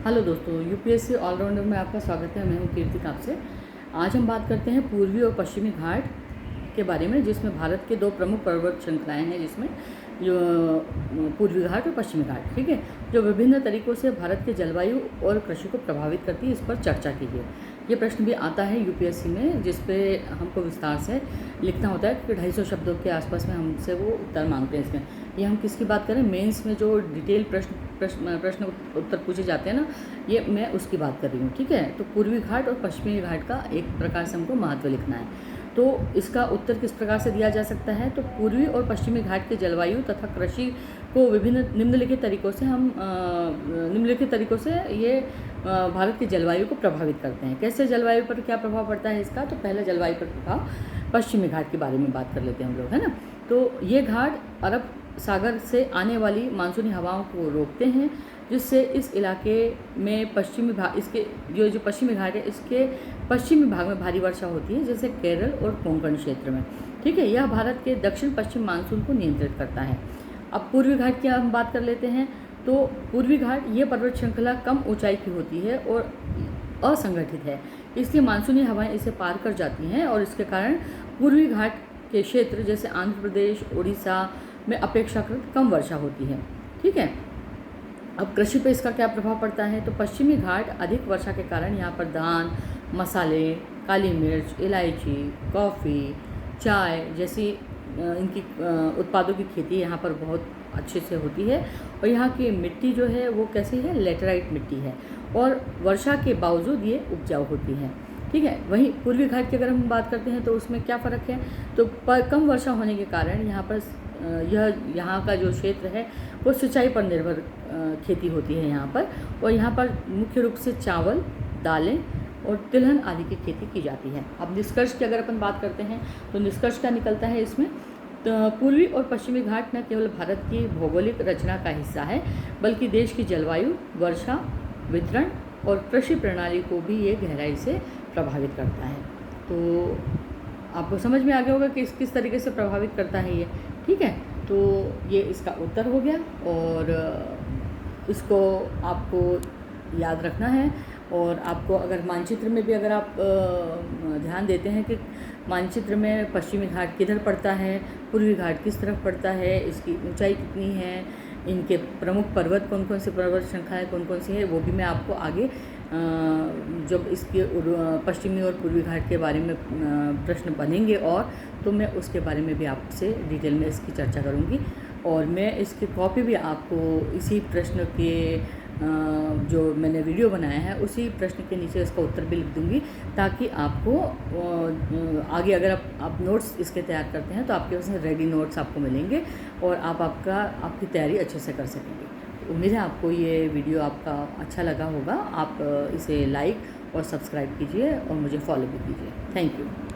Hello दोस्तों, UPSC allrounder में आपका स्वागत है। मैं हूं कीर्ति कापसे। आज हम बात करते हैं पूर्वी और पश्चिमी घाट के बारे में, जिसमें भारत के दो प्रमुख पर्वत श्रृंखलाएं हैं, जिसमें जो पूर्वी घाट और पश्चिमी घाट, ठीक है, जो विभिन्न तरीकों से भारत के जलवायु और कृषि को प्रभावित करती है। इस पर चर्चा कीजिए। ये प्रश्न भी आता है यूपीएससी में, जिस पे हमको विस्तार से लिखना होता है, क्योंकि 250 शब्दों के आसपास में हमसे वो उत्तर मांगते हैं। इसमें ये हम किसकी बात करें, मेंस में जो डिटेल प्रश्न उत्तर पूछे जाते हैं ना, ये मैं उसकी बात कर रही हूँ, ठीक है। तो पूर्वी घाट और पश्चिमी घाट का एक प्रकार से हमको महत्व लिखना है। तो इसका उत्तर किस प्रकार से दिया जा सकता है, तो पूर्वी और पश्चिमी घाट के जलवायु तथा कृषि को विभिन्न निम्नलिखित तरीकों से ये भारत की जलवायु को प्रभावित करते हैं। कैसे जलवायु पर क्या प्रभाव पड़ता है इसका, तो पहले जलवायु पर प्रभाव पश्चिमी घाट के बारे में बात कर लेते हैं हम लोग, है ना। तो ये घाट अरब सागर से आने वाली मानसूनी हवाओं को रोकते हैं, जिससे इस इलाके में इसके जो पश्चिमी घाट है, इसके पश्चिमी भाग में भारी वर्षा होती है, जैसे केरल और कोंकण क्षेत्र में, ठीक है। यह भारत के दक्षिण पश्चिम मानसून को नियंत्रित करता है। अब पूर्वी घाट की हम बात कर लेते हैं। तो पूर्वी घाट ये पर्वत श्रृंखला कम ऊंचाई की होती है और असंगठित है, इसलिए मानसूनी हवाएं इसे पार कर जाती हैं, और इसके कारण पूर्वी घाट के क्षेत्र जैसे आंध्र प्रदेश, उड़ीसा में अपेक्षाकृत कम वर्षा होती है, ठीक है। अब कृषि पे इसका क्या प्रभाव पड़ता है, तो पश्चिमी घाट अधिक वर्षा के कारण यहाँ पर धान, मसाले, काली मिर्च, इलायची, कॉफ़ी, चाय जैसी इनकी उत्पादों की खेती यहाँ पर बहुत अच्छे से होती है। और यहाँ की मिट्टी जो है वो कैसी है, लेटराइट मिट्टी है, और वर्षा के बावजूद ये उपजाऊ होती है, ठीक है। वहीं पूर्वी घाट की अगर हम बात करते हैं तो उसमें क्या फ़र्क है, तो कम वर्षा होने के कारण यहाँ पर यहाँ का जो क्षेत्र है वो सिंचाई पर निर्भर खेती होती है यहाँ पर, और यहाँ पर मुख्य रूप से चावल, दालें और तिलहन आदि की खेती की जाती है। अब निष्कर्ष की अगर अपन बात करते हैं तो निष्कर्ष क्या निकलता है इसमें, तो पूर्वी और पश्चिमी घाट न केवल भारत की भौगोलिक रचना का हिस्सा है, बल्कि देश की जलवायु, वर्षा वितरण और कृषि प्रणाली को भी ये गहराई से प्रभावित करता है। तो आपको समझ में आ गया होगा कि किस तरीके से प्रभावित करता है ये, ठीक है। तो ये इसका उत्तर हो गया, और इसको आपको याद रखना है। और आपको अगर मानचित्र में भी अगर आप ध्यान देते हैं कि मानचित्र में पश्चिमी घाट किधर पड़ता है, पूर्वी घाट किस तरफ पड़ता है, इसकी ऊंचाई कितनी है, इनके प्रमुख पर्वत कौन कौन से पर्वत श्रृंखलाएँ कौन कौन सी है, वो भी मैं आपको आगे जब इसके पश्चिमी और पूर्वी घाट के बारे में प्रश्न बनेंगे, और तो मैं उसके बारे में भी आपसे डिटेल में इसकी चर्चा करूँगी। और मैं इसकी कॉपी भी आपको इसी प्रश्न के जो मैंने वीडियो बनाया है उसी प्रश्न के नीचे इसका उत्तर भी लिख दूँगी, ताकि आपको आगे अगर आप नोट्स इसके तैयार करते हैं तो आपके पास रेडी नोट्स आपको मिलेंगे, और आपकी तैयारी अच्छे से कर सकेंगे। उम्मीद है आपको ये वीडियो आपका अच्छा लगा होगा। आप इसे लाइक और सब्सक्राइब कीजिए और मुझे फॉलो भी कीजिए। Thank you.